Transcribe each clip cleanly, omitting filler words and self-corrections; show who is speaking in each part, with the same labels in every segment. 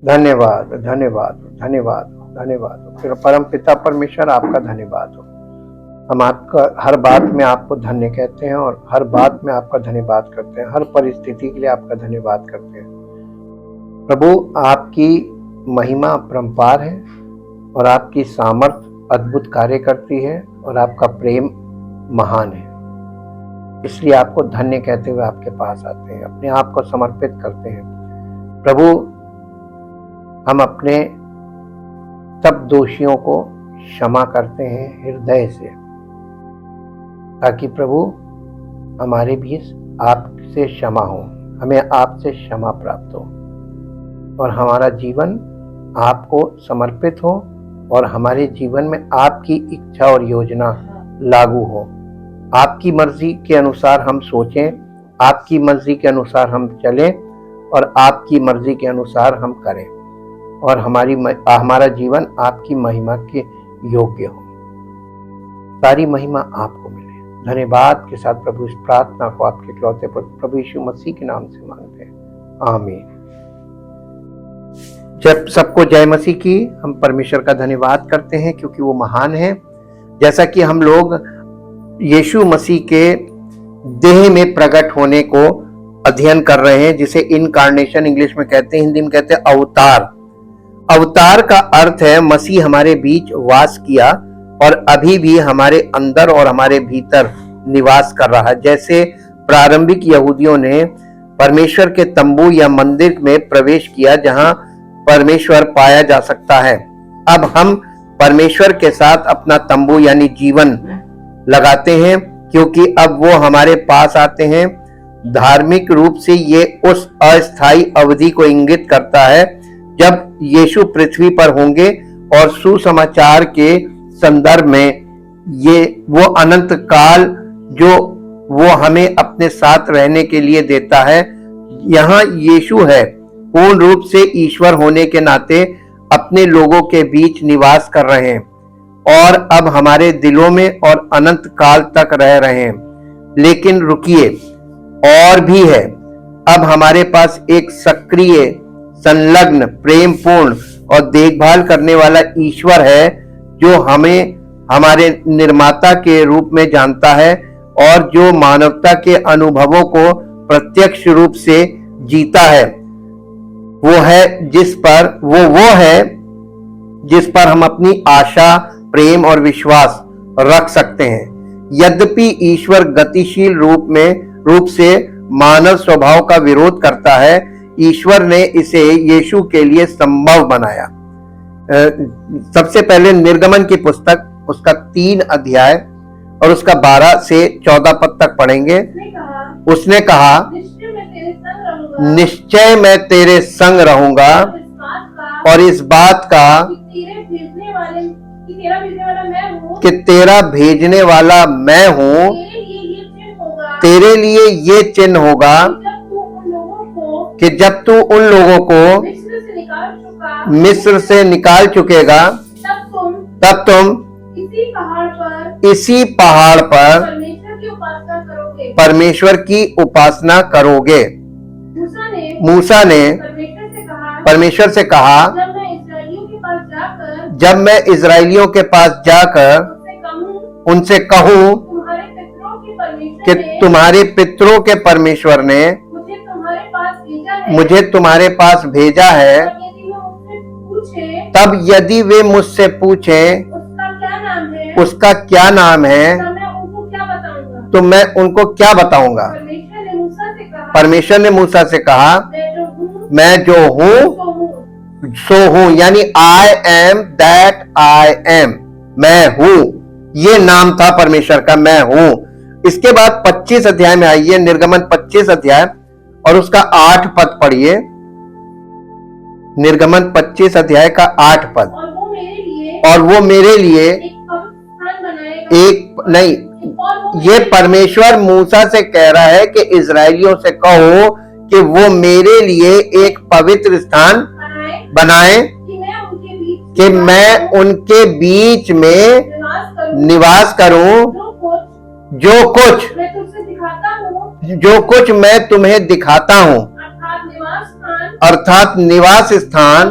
Speaker 1: धन्यवाद धन्यवाद धन्यवाद धन्यवाद। फिर परम पिता परमेश्वर आपका धन्यवाद हो। हम आपका हर बात में आपको धन्य कहते हैं और हर बात में आपका धन्यवाद करते हैं, हर परिस्थिति के लिए आपका धन्यवाद करते हैं। प्रभु, आपकी महिमा अपरंपार है और आपकी सामर्थ अद्भुत कार्य करती है और आपका प्रेम महान है। इसलिए आपको धन्य कहते हुए आपके पास आते हैं, अपने आप को समर्पित करते हैं। प्रभु, हम अपने सब दोषियों को क्षमा करते हैं हृदय से, ताकि प्रभु हमारे भी आपसे क्षमा हो, हमें आपसे क्षमा प्राप्त हो और हमारा जीवन आपको समर्पित हो और हमारे जीवन में आपकी इच्छा और योजना लागू हो। आपकी मर्जी के अनुसार हम सोचें, आपकी मर्जी के अनुसार हम चलें और आपकी मर्जी के अनुसार हम करें और हमारा जीवन आपकी महिमा के योग्य हो। सारी महिमा आपको मिले। धन्यवाद के साथ प्रभु इस प्रार्थना को आपके इकलौते पुत्र प्रभु यीशु मसीह के नाम से मांगते हैं, आमीन। जब सबको जय मसीह की। हम परमेश्वर का धन्यवाद करते हैं क्योंकि वो महान है। जैसा कि हम लोग यीशु मसीह के देह में प्रकट होने को अध्ययन कर रहे हैं, जिसे इनकार्नेशन इंग्लिश में कहते हैं, हिंदी में कहते हैं अवतार। अवतार का अर्थ है मसीह हमारे बीच वास किया और अभी भी हमारे अंदर और हमारे भीतर निवास कर रहा है। जैसे प्रारंभिक यहूदियों ने परमेश्वर के तंबू या मंदिर में प्रवेश किया जहां परमेश्वर पाया जा सकता है, अब हम परमेश्वर के साथ अपना तंबू यानी जीवन लगाते हैं, क्योंकि अब वो हमारे पास आते हैं। धार्मिक रूप से ये उस अस्थायी अवधि को इंगित करता है जब यीशु पृथ्वी पर होंगे और सुसमाचार के संदर्भ में ये वो अनंत काल जो वो हमें अपने साथ रहने के लिए देता है। यहाँ यीशु है, पूर्ण रूप से ईश्वर होने के नाते अपने लोगों के बीच निवास कर रहे हैं और अब हमारे दिलों में और अनंत काल तक रह रहे हैं। लेकिन रुकिए, और भी है। अब हमारे पास एक सक्रिय, संलग्न, प्रेमपूर्ण और देखभाल करने वाला ईश्वर है जो हमें हमारे निर्माता के रूप में जानता है और जो मानवता के अनुभवों को प्रत्यक्ष रूप से जीता है। वो है जिस पर हम अपनी आशा, प्रेम और विश्वास रख सकते हैं। यद्यपि ईश्वर गतिशील रूप से मानव स्वभाव का विरोध करता है, ईश्वर ने इसे यीशु के लिए संभव बनाया। सबसे पहले निर्गमन की पुस्तक उसका 3 अध्याय और उसका 12 से 14 पद तक पढ़ेंगे। उसने कहा, निश्चय मैं तेरे संग रहूंगा और इस बात का कि तेरा भेजने वाला मैं हूँ, तेरे लिए ये चिन्ह होगा कि जब तू उन लोगों को मिस्र से निकाल चुकेगा, तब तुम इसी पहाड़ पर परमेश्वर की उपासना करोगे। मूसा ने परमेश्वर से कहा, जब मैं इजराइलियों के पास जाकर उनसे कहूं कि तुम्हारे पितरों के परमेश्वर ने मुझे तुम्हारे पास भेजा है, तब यदि वे मुझसे पूछें उसका क्या नाम है, तो मैं उनको क्या बताऊंगा। परमेश्वर ने मूसा से कहा, मैं जो हूं सो हूं, यानी I am that I am, मैं हूं, ये नाम था परमेश्वर का, मैं हूं। इसके बाद 25 अध्याय में आइए, निर्गमन 25 अध्याय और उसका 8 पद पढ़िए। निर्गमन 25 अध्याय का 8 पद। और वो मेरे लिए एक नहीं, ये परमेश्वर मूसा से कह रहा है कि इजराइलियों से कहो कि वो मेरे लिए एक पवित्र स्थान बनाए कि मैं उनके बीच में निवास करूं। जो कुछ मैं तुम्हें दिखाता हूं, अर्थात निवास स्थान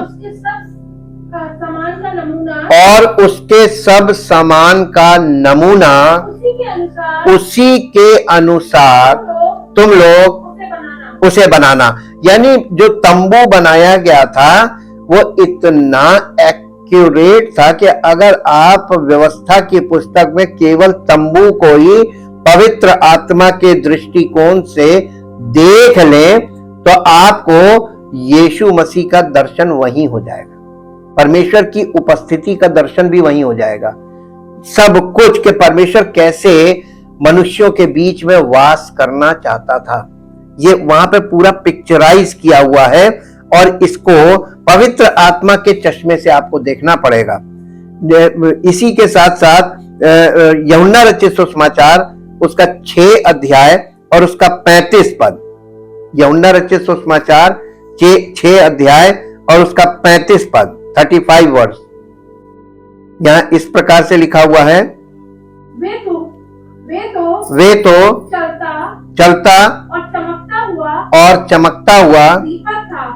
Speaker 2: और उसके सब सामान का नमूना
Speaker 1: और उसके सब सामान का नमूना
Speaker 2: उसी के अनुसार
Speaker 1: तुम लोग उसे बनाना। यानी जो तंबू बनाया गया था वो इतना एक्यूरेट था कि अगर आप व्यवस्था की पुस्तक में केवल तंबू को ही पवित्र आत्मा के दृष्टिकोण से देख लें तो आपको यीशु मसीह का दर्शन वहीं हो जाएगा, परमेश्वर की उपस्थिति का दर्शन भी वहीं हो जाएगा। सब कुछ के परमेश्वर कैसे मनुष्यों के बीच में वास करना चाहता था, ये वहां पे पूरा पिक्चराइज किया हुआ है और इसको पवित्र आत्मा के चश्मे से आपको देखना पड़ेगा। इसी के साथ साथ यूहन्ना रचित सुसमाचार उसका 6 अध्याय और उसका 35 पद, यूहन्ना रचित सुसमाचार 6 अध्याय और उसका 35 पद 35 वर्ष, यहां इस प्रकार से लिखा हुआ है, वे तो चलता और चमकता हुआ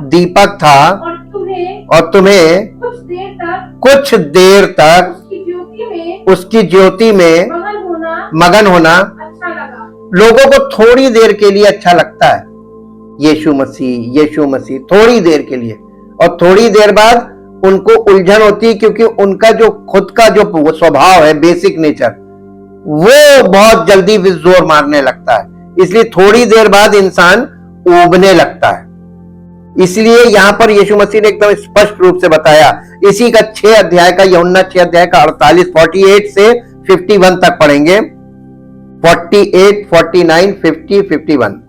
Speaker 1: दीपक था और तुम्हें कुछ देर तक उसकी ज्योति में मगन होना लोगों को थोड़ी देर के लिए अच्छा लगता है। यीशु मसीह थोड़ी देर के लिए, और थोड़ी देर बाद उनको उलझन होती है क्योंकि उनका जो खुद का जो स्वभाव है, बेसिक नेचर, वो बहुत जल्दी जोर मारने लगता है। इसलिए थोड़ी देर बाद इंसान उबने लगता है। इसलिए यहां पर यीशु मसीह ने एकदम स्पष्ट रूप से बताया, इसी का 6 अध्याय का, यूहन्ना 6 अध्याय का 48 से 51 तक पढ़ेंगे। 48, 49, 50, 51।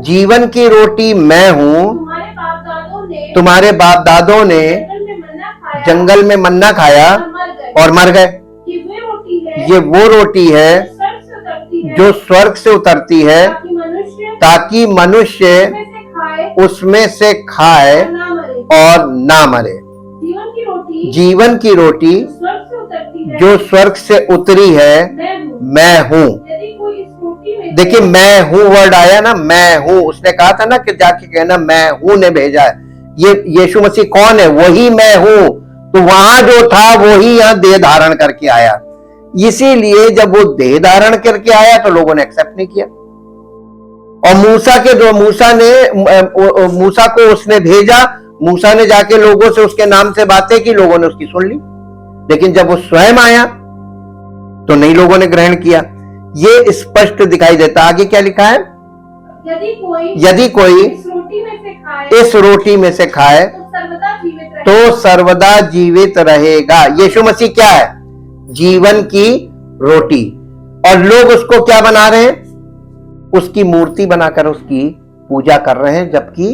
Speaker 1: जीवन की रोटी मैं हूं। तुम्हारे बाप दादों ने जंगल में मन्ना खाया और मर गए। ये वो रोटी है जो स्वर्ग से उतरती है ताकि मनुष्य उसमें से खाए और ना मरे। जीवन की रोटी जो स्वर्ग से उतरी है मैं हूं। देखिए, मैं हूं वर्ड आया ना, मैं हूं। उसने कहा था ना कि जाके कहना मैं हूं ने भेजा है। ये यीशु मसीह कौन है? वही मैं हूं। तो वहां जो था वही यहां देह धारण करके आया। इसीलिए जब वो देह धारण करके आया तो लोगों ने एक्सेप्ट नहीं किया। और मूसा को उसने भेजा, मूसा ने जाके लोगों से उसके नाम से बातें की, लोगों ने उसकी सुन ली। लेकिन जब वो स्वयं आया तो नहीं लोगों ने ग्रहण किया। ये स्पष्ट दिखाई देता। आगे क्या लिखा है? यदि कोई इस रोटी में से खाए तो सर्वदा जीवित रहेगा। यीशु मसीह क्या है? जीवन की रोटी। और लोग उसको क्या बना रहे हैं? उसकी मूर्ति बनाकर उसकी पूजा कर रहे हैं, जबकि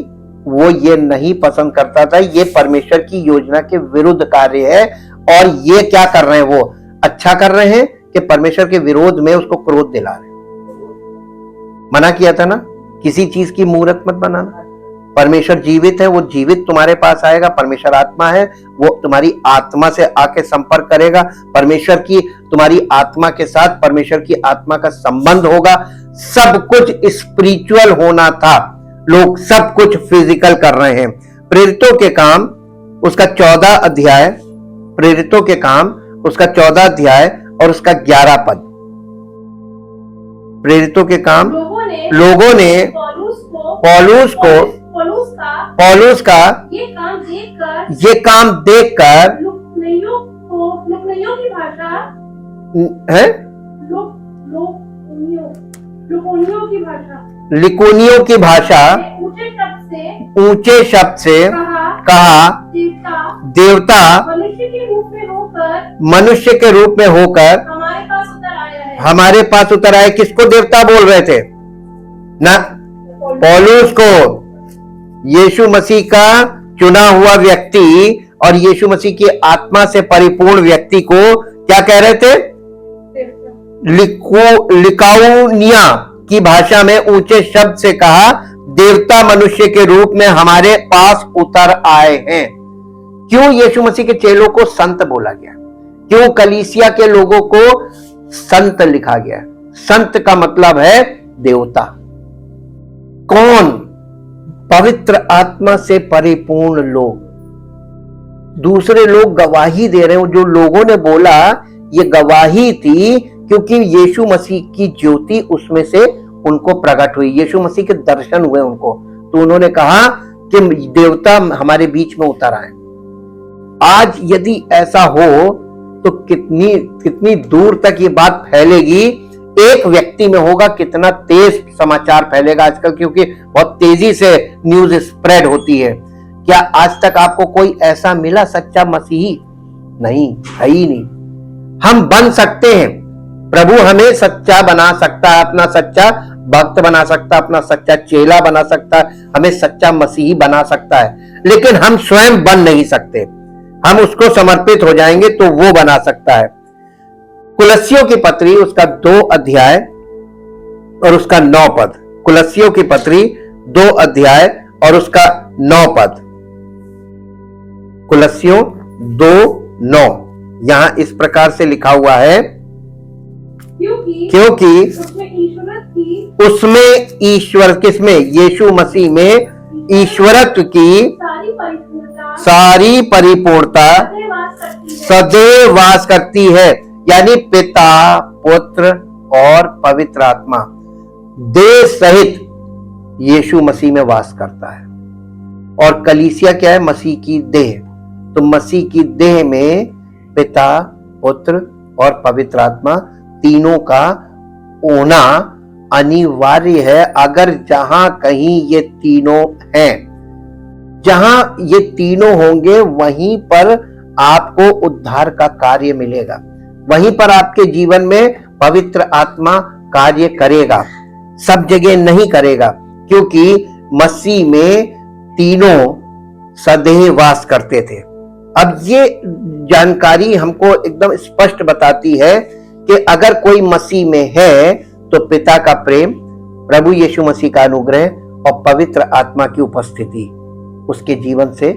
Speaker 1: वो ये नहीं पसंद करता था। ये परमेश्वर की योजना के विरुद्ध कार्य है। और ये क्या कर रहे हैं? वो अच्छा कर रहे हैं कि परमेश्वर के विरोध में उसको क्रोध दिला रहे हैं। मना किया था ना, किसी चीज की मूर्त मत बनाना। परमेश्वर जीवित है, वो जीवित तुम्हारे पास आएगा। परमेश्वर आत्मा है, वो तुम्हारी आत्मा से आके संपर्क करेगा। परमेश्वर की तुम्हारी आत्मा के साथ परमेश्वर की आत्मा का संबंध होगा। सब कुछ स्पिरिचुअल होना था, लोग सब कुछ फिजिकल कर रहे हैं। प्रेरितों के काम उसका 14 अध्याय, प्रेरितों के काम उसका 14 अध्याय और उसका 11 पद। प्रेरितों के काम, लोगों ने पौलुस का ये काम देखकर लिकुनियों की भाषा ऊंचे शब्द से कहा, देवता मनुष्य के रूप में होकर हमारे पास उतर आए। किसको देवता बोल रहे थे? ना पौलुस को, यीशु मसीह का चुना हुआ व्यक्ति और यीशु मसीह की आत्मा से परिपूर्ण व्यक्ति को क्या कह रहे थे? लिकाउनिया की भाषा में ऊंचे शब्द से कहा, देवता मनुष्य के रूप में हमारे पास उतर आए हैं। क्यों यीशु मसीह के चेलों को संत बोला गया? क्यों कलीसिया के लोगों को संत लिखा गया? संत का मतलब है देवता। कौन? पवित्र आत्मा से परिपूर्ण लोग। दूसरे लोग गवाही दे रहे हैं। जो लोगों ने बोला ये गवाही थी क्योंकि यीशु मसीह की ज्योति उसमें से उनको प्रकट हुई, यीशु मसीह के दर्शन हुए उनको, तो उन्होंने कहा कि देवता हमारे बीच में उतर आए। आज यदि ऐसा हो तो कितनी कितनी दूर तक ये बात फैलेगी। एक व्यक्ति में होगा, कितना तेज समाचार फैलेगा आजकल, क्योंकि बहुत तेजी से न्यूज स्प्रेड होती है। क्या आज तक आपको कोई ऐसा मिला सच्चा मसीही? नहीं, है ही नहीं। हम बन सकते हैं, प्रभु हमें सच्चा बना सकता है, अपना सच्चा भक्त बना सकता है, अपना सच्चा चेला बना सकता है, हमें सच्चा मसीही बना सकता है, लेकिन हम स्वयं बन नहीं सकते। हम उसको समर्पित हो जाएंगे तो वो बना सकता है। कुलस्सियों की पत्री उसका 2 अध्याय और उसका 9 पद। कुलस्सियों की पत्री 2 अध्याय और उसका 9 पद। कुलस्सियों 2:9 यहां इस प्रकार से लिखा हुआ है, क्योंकि उसमें ईश्वर, किसमें? यीशु मसीह में ईश्वरत्व की सारी परिपूर्णता सदैव वास करती है। यानी पिता, पुत्र और पवित्र आत्मा देह सहित यीशु मसीह में वास करता है। और कलीसिया क्या है? मसीह की देह। तो मसीह की देह में पिता, पुत्र और पवित्र आत्मा तीनों का होना अनिवार्य है। अगर जहां कहीं ये तीनों हैं, जहां ये तीनों होंगे वहीं पर आपको उद्धार का कार्य मिलेगा, वहीं पर आपके जीवन में पवित्र आत्मा कार्य करेगा। सब जगह नहीं करेगा, क्योंकि मसीह में तीनों सदैव वास करते थे। अब ये जानकारी हमको एकदम स्पष्ट बताती है कि अगर कोई मसीह में है तो पिता का प्रेम, प्रभु यीशु मसीह का अनुग्रह और पवित्र आत्मा की उपस्थिति उसके जीवन से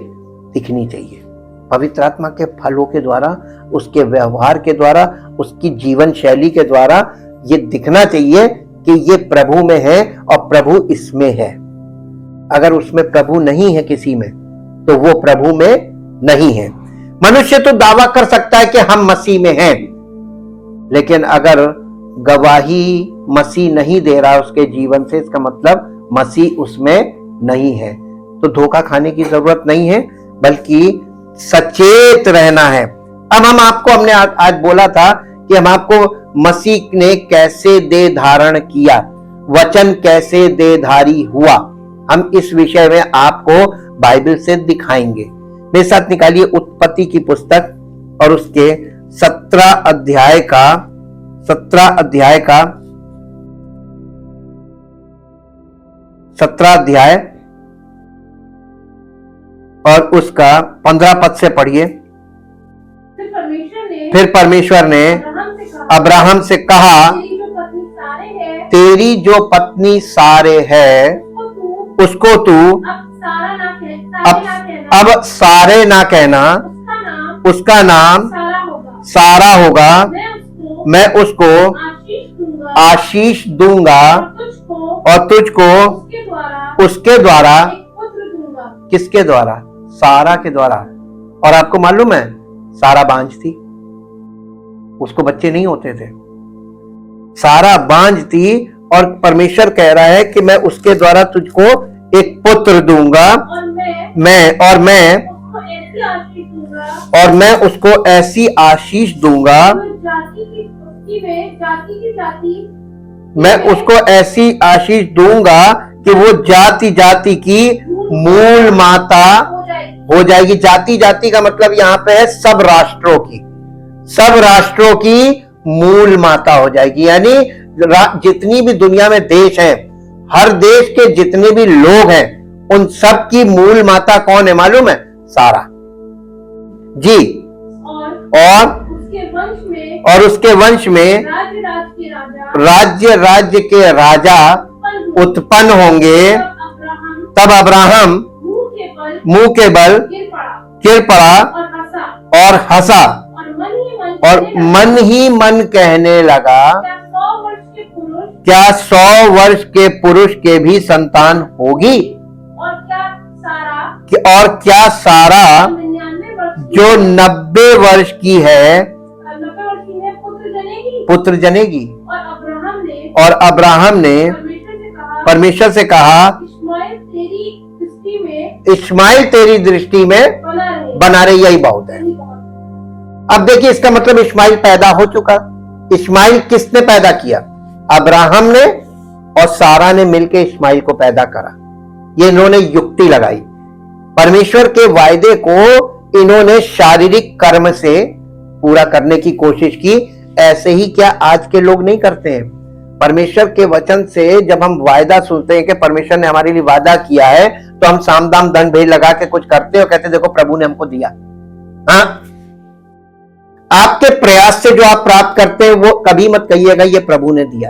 Speaker 1: दिखनी चाहिए। पवित्र आत्मा के फलों के द्वारा, उसके व्यवहार के द्वारा, उसकी जीवन शैली के द्वारा ये दिखना चाहिए कि ये प्रभु में है और प्रभु इसमें है। अगर उसमें प्रभु नहीं है किसी में, तो वो प्रभु में नहीं है। मनुष्य तो दावा कर सकता है कि हम मसीह में हैं, लेकिन अगर गवाही मसीह नहीं दे रहा उसके जीवन से, इसका मतलब मसीह उसमें नहीं है। तो धोखा खाने की जरूरत नहीं है, बल्कि सचेत रहना है। अब हम आपको, हमने आज बोला था कि हम आपको मसीह ने कैसे देह धारण किया, वचन कैसे देहधारी हुआ, हम इस विषय में आपको बाइबल से दिखाएंगे। मेरे साथ निकालिए उत्पत्ति की पुस्तक और उसके 17 अध्याय और उसका 15 पद से पढ़िए। फिर परमेश्वर ने अब्राहम से कहा, तेरी जो पत्नी सारे है उसको तू अब सारे ना कहना, उसका नाम सारा होगा। मैं उसको आशीष दूंगा और तुझको उसके द्वारा, किसके द्वारा? सारा के द्वारा। और आपको मालूम है सारा बांझ थी, उसको बच्चे नहीं होते थे, सारा बांझ थी, और परमेश्वर कह रहा है कि मैं उसके द्वारा तुझको एक पुत्र दूंगा, मैं उसको ऐसी आशीष दूंगा, मैं उसको ऐसी आशीष दूंगा कि वो जाति जाति की मूल माता हो जाएगी। जाति जाति का मतलब यहाँ पे है सब राष्ट्रों की मूल माता हो जाएगी। यानी जितनी भी दुनिया में देश हैं, हर देश के जितने भी लोग हैं, उन सब की मूल माता कौन है मालूम है? सारा जी। और उसके वंश में राज्य के राजा उत्पन्न होंगे। तब अब्राहम मुंह के बल गिर पड़ा और हंसा और मन ही मन कहने लगा, क्या 100 वर्ष के पुरुष के भी संतान होगी? और क्या सारा
Speaker 2: 99 वर्ष
Speaker 1: जो 90 वर्ष की है पुत्र जनेगी? और अब्राहम ने परमेश्वर से कहा इस्माइल तेरी दृष्टि में बना रहे, यही बहुत है। अब देखिए, इसका मतलब इस्माइल पैदा हो चुका। इस्माइल किसने पैदा किया? अब्राहम ने और सारा ने मिलकर इस्माइल को पैदा करा। ये इन्होंने युक्ति लगाई। परमेश्वर के वायदे को इन्होंने शारीरिक कर्म से पूरा करने की कोशिश की। ऐसे ही क्या आज के लोग नहीं करते हैं? परमेश्वर के वचन से जब हम वायदा सुनते हैं कि परमेश्वर ने हमारे लिए वादा किया है, तो हम साम दाम दंड भेद लगा के कुछ करते हैं और कहते देखो प्रभु ने हमको दिया। हाँ, आपके प्रयास से जो आप प्राप्त करते हैं वो कभी मत कहिएगा ये प्रभु ने दिया।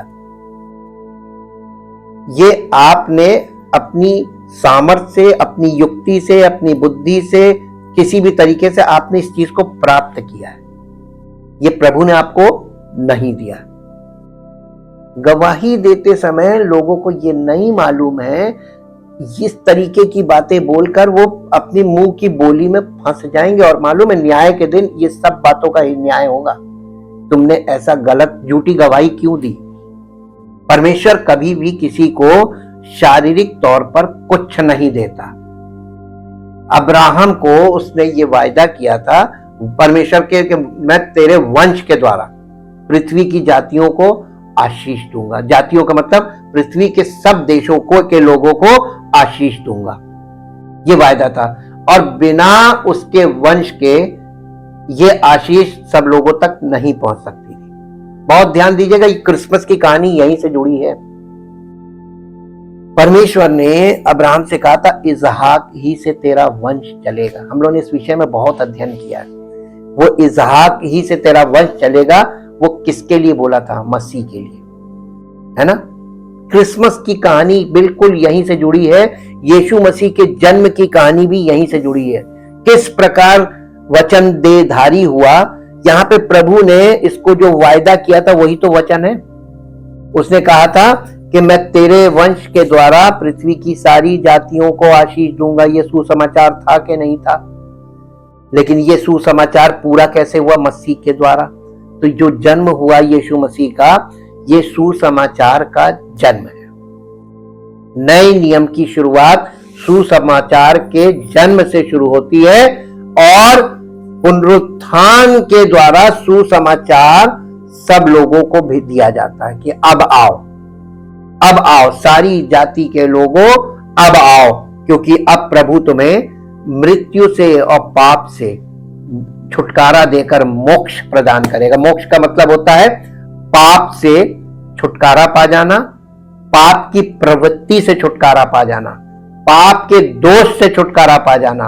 Speaker 1: ये आपने अपनी सामर्थ्य से, अपनी युक्ति से, अपनी बुद्धि से, किसी भी तरीके से आपने इस चीज को प्राप्त किया है। ये प्रभु ने आपको नहीं दिया। गवाही देते समय लोगों को ये नहीं मालूम है, इस तरीके की बातें बोलकर वो अपनी मुंह की बोली में फंस जाएंगे और मालूम है न्याय के दिन ये सब बातों का ही न्याय होगा। तुमने ऐसा गलत झूठी गवाही क्यों दी? परमेश्वर कभी भी किसी को शारीरिक तौर पर कुछ नहीं देता। अब्राहम को उसने ये वायदा किया था परमेश्वर के कि मैं तेरे वंश के द्वारा पृथ्वी की जातियों को आशीष दूंगा। जातियों का मतलब पृथ्वी के सब देशों को के लोगों को आशीष दूंगा, ये वायदा था। और बिना उसके वंश के ये आशीष सब लोगों तक नहीं पहुंच सकती थी। बहुत ध्यान दीजिएगा, ये क्रिसमस की कहानी यहीं से जुड़ी है। परमेश्वर ने अब्राहम से कहा था इसहाक ही से तेरा वंश चलेगा। हम लोगों ने इस विषय में बहुत अध्ययन किया है। वो इसहाक ही से तेरा वंश चलेगा, वो किसके लिए बोला था? मसीह के लिए, है ना। क्रिसमस की कहानी बिल्कुल यहीं से जुड़ी है। यीशु मसीह के जन्म की कहानी भी यहीं से जुड़ी है। किस प्रकार वचन देहधारी हुआ, यहाँ पे प्रभु ने इसको जो वायदा किया था वही तो वचन है। उसने कहा था कि मैं तेरे वंश के द्वारा पृथ्वी की सारी जातियों को आशीष दूंगा। ये सुसमाचार था कि नहीं था? लेकिन ये सुसमाचार पूरा कैसे हुआ? मसीह के द्वारा। तो जो जन्म हुआ यीशु मसीह का, ये सुसमाचार का जन्म है। नए नियम की शुरुआत सुसमाचार के जन्म से शुरू होती है और पुनरुत्थान के द्वारा सुसमाचार सब लोगों को भी दिया जाता है कि अब आओ, अब आओ सारी जाति के लोगों, अब आओ, क्योंकि अब प्रभु तुम्हें मृत्यु से और पाप से छुटकारा देकर मोक्ष प्रदान करेगा। मोक्ष का मतलब होता है पाप से छुटकारा पा जाना, पाप की प्रवृत्ति से छुटकारा पा जाना, पाप के दोष से छुटकारा पा जाना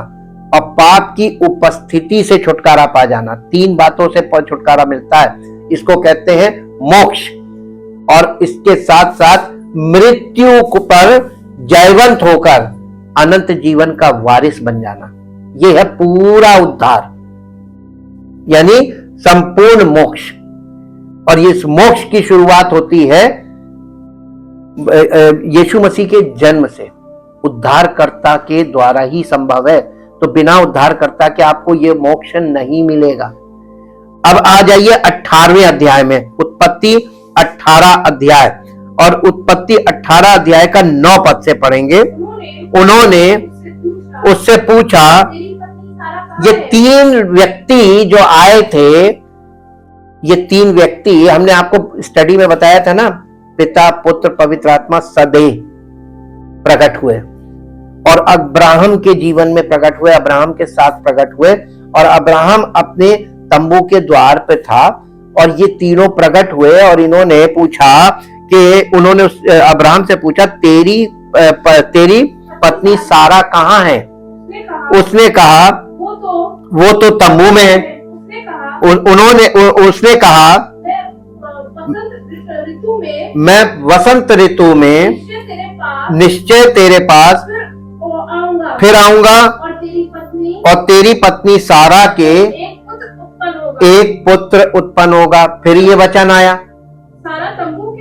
Speaker 1: और पाप की उपस्थिति से छुटकारा पा जाना। तीन बातों से छुटकारा मिलता है, इसको कहते हैं मोक्ष। और इसके साथ साथ मृत्यु पर जयवंत होकर अनंत जीवन का वारिस बन जाना, यह है पूरा उद्धार, यानी संपूर्ण मोक्ष। और इस मोक्ष की शुरुआत होती है यीशु मसीह के जन्म से। उद्धारकर्ता के द्वारा ही संभव है, तो बिना उद्धारकर्ता के आपको यह मोक्ष नहीं मिलेगा। अब आ जाइए 18वें अध्याय में, उत्पत्ति 18 अध्याय, और उत्पत्ति 18 अध्याय का 9 पद से पढ़ेंगे। उन्होंने उससे पूछा, ये तीन व्यक्ति जो आए थे, ये तीन व्यक्ति हमने आपको स्टडी में बताया था ना, पिता पुत्र पवित्र आत्मा सदैव प्रकट हुए और अब्राहम के जीवन में प्रकट हुए, अब्राहम के साथ प्रकट हुए। और अब्राहम अपने तंबू के द्वार पे था और ये तीनों प्रकट हुए और इन्होंने पूछा कि उन्होंने अब्राहम से पूछा, तेरी पत्नी सारा कहाँ है? उसने कहा वो तो तंबू में है। उसने कहा मैं वसंत ऋतु में निश्चय तेरे पास फिर आऊंगा और तेरी पत्नी सारा के एक पुत्र उत्पन्न होगा। फिर ये वचन आया,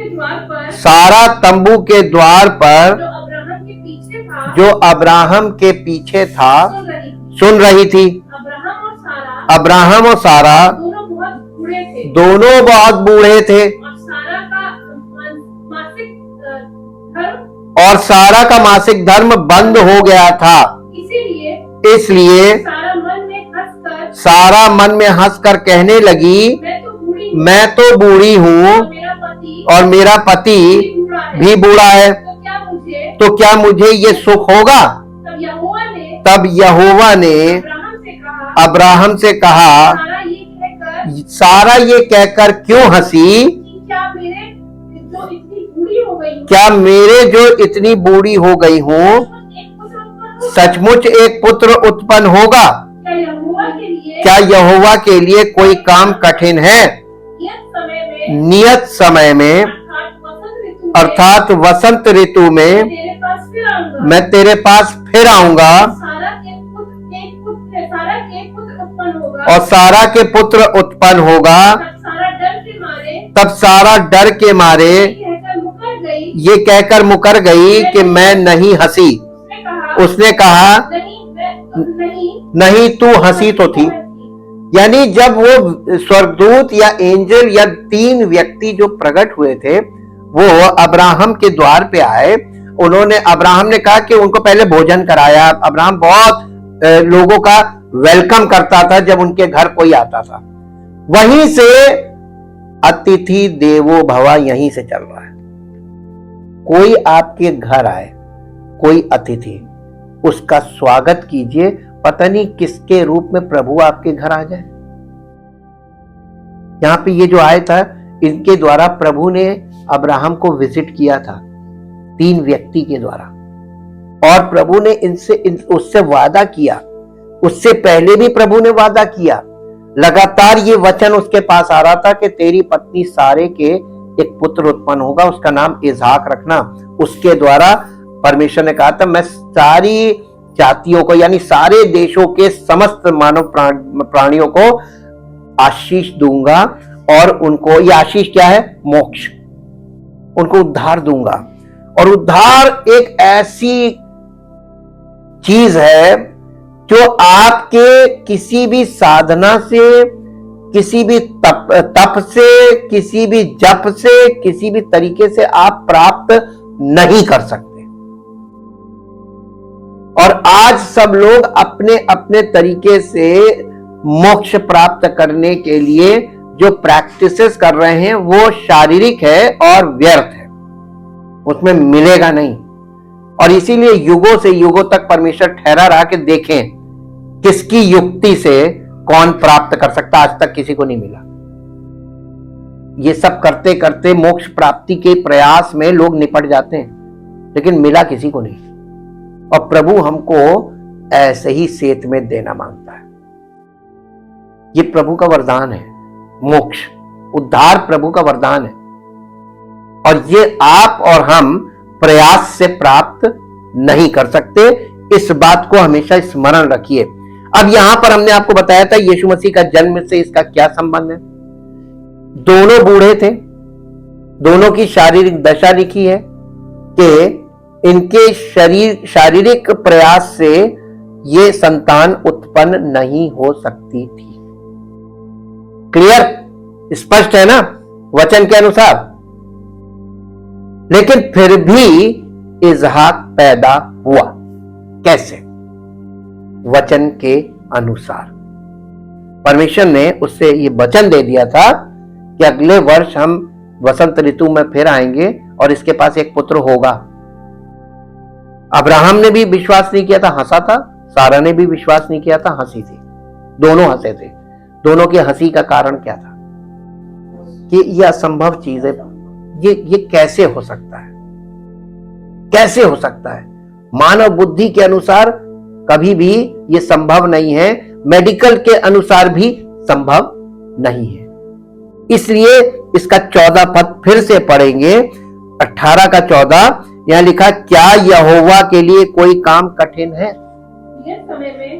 Speaker 3: के द्वार पर,
Speaker 1: सारा तंबू के द्वार पर
Speaker 3: जो अब्राहम के पीछे था,
Speaker 1: जो अब्राहम के पीछे था
Speaker 3: सुन रही थी।
Speaker 1: सुन रही थी। अब्राहम और सारा
Speaker 3: दोनों बहुत बूढ़े थे,
Speaker 1: दोनों बहुत बूढ़े थे
Speaker 3: और सारा का मासिक धर्म
Speaker 1: और सारा का मासिक धर्म बंद हो गया था। इसलिए सारा मन में हंसकर कहने लगी, मैं तो बूढ़ी हूँ और मेरा पति भी बूढ़ा है, तो क्या मुझे ये सुख होगा? तब यहोवा ने अब्राहम से कहा, सारा ये कहकर क्यों हंसी? क्या मेरे जो इतनी बूढ़ी हो गई हूँ सचमुच एक पुत्र उत्पन्न होगा? क्या यहोवा के लिए कोई काम कठिन है? नियत समय में अर्थात वसंत ऋतु में मैं तेरे पास फिर आऊंगा और सारा के पुत्र उत्पन्न होगा। तब सारा डर के मारे ये कहकर मुकर गई कि मैं नहीं हंसी। उसने कहा, नहीं तू हंसी तो थी। यानी जब वो स्वर्गदूत या एंजल या 3 व्यक्ति जो प्रकट हुए थे वो अब्राहम के द्वार पे आए, उन्होंने अब्राहम ने कहा कि उनको पहले भोजन कराया। अब्राहम बहुत लोगों का वेलकम करता था जब उनके घर कोई आता था। वहीं से अतिथि देवो भव यहीं से चल रहा है। कोई आपके घर आए, कोई अतिथि, उसका स्वागत कीजिए। पता नहीं किसके रूप में प्रभु आपके घर आ जाए। यहां पे ये जो आया था, इनके द्वारा प्रभु ने अब्राहम को विजिट किया था 3 व्यक्ति के द्वारा, और प्रभु ने उससे वादा किया। उससे पहले भी प्रभु ने वादा किया। लगातार ये वचन उसके पास आ रहा था कि तेरी पत्नी सारे के एक पुत्र उत्पन्न होगा, उसका नाम इसहाक रखना। उसके द्वारा परमेश्वर ने कहा था, मैं सारी जातियों को यानी सारे देशों के समस्त मानव प्राणियों को आशीष दूंगा, और उनको ये आशीष क्या है? मोक्ष। उनको उद्धार दूंगा। और उद्धार एक ऐसी चीज है जो आपके किसी भी साधना से, किसी भी तप से, किसी भी जप से, किसी भी तरीके से आप प्राप्त नहीं कर सकते। और आज सब लोग अपने अपने तरीके से मोक्ष प्राप्त करने के लिए जो प्रैक्टिसेस कर रहे हैं वो शारीरिक है और व्यर्थ है, उसमें मिलेगा नहीं। और इसीलिए युगों से युगों तक परमेश्वर ठहरा रहा कि देखें किसकी युक्ति से कौन प्राप्त कर सकता। आज तक किसी को नहीं मिला। ये सब करते करते मोक्ष प्राप्ति के प्रयास में लोग निपट जाते हैं, लेकिन मिला किसी को नहीं। और प्रभु हमको ऐसे ही सेत में देना मांगता है। ये प्रभु का वरदान है। मोक्ष, उद्धार प्रभु का वरदान है, और ये आप और हम प्रयास से प्राप्त नहीं कर सकते। इस बात को हमेशा स्मरण रखिए। अब यहां पर हमने आपको बताया था यीशु मसीह का जन्म से इसका क्या संबंध है। दोनों बूढ़े थे, दोनों की शारीरिक दशा लिखी है कि इनके शारीरिक प्रयास से ये संतान उत्पन्न नहीं हो सकती थी। क्लियर, स्पष्ट है ना वचन के अनुसार। लेकिन फिर भी इसहाक पैदा हुआ। कैसे? वचन के अनुसार। परमेश्वर ने उससे ये वचन दे दिया था कि अगले वर्ष हम वसंत ऋतु में फिर आएंगे और इसके पास एक पुत्र होगा। अब्राहम ने भी विश्वास नहीं किया था, हंसा था। सारा ने भी विश्वास नहीं किया था, हंसी थी। दोनों हंसे थे। दोनों की हंसी का कारण क्या था? कि यह असंभव चीज है। ये कैसे हो सकता है? कैसे हो सकता है? मानव बुद्धि के अनुसार कभी भी ये संभव नहीं है। मेडिकल के अनुसार भी संभव नहीं है। इसलिए इसका 14 पद फिर से पढ़ेंगे। 18 का 14 यहां लिखा, क्या यहोवा के लिए कोई काम कठिन है?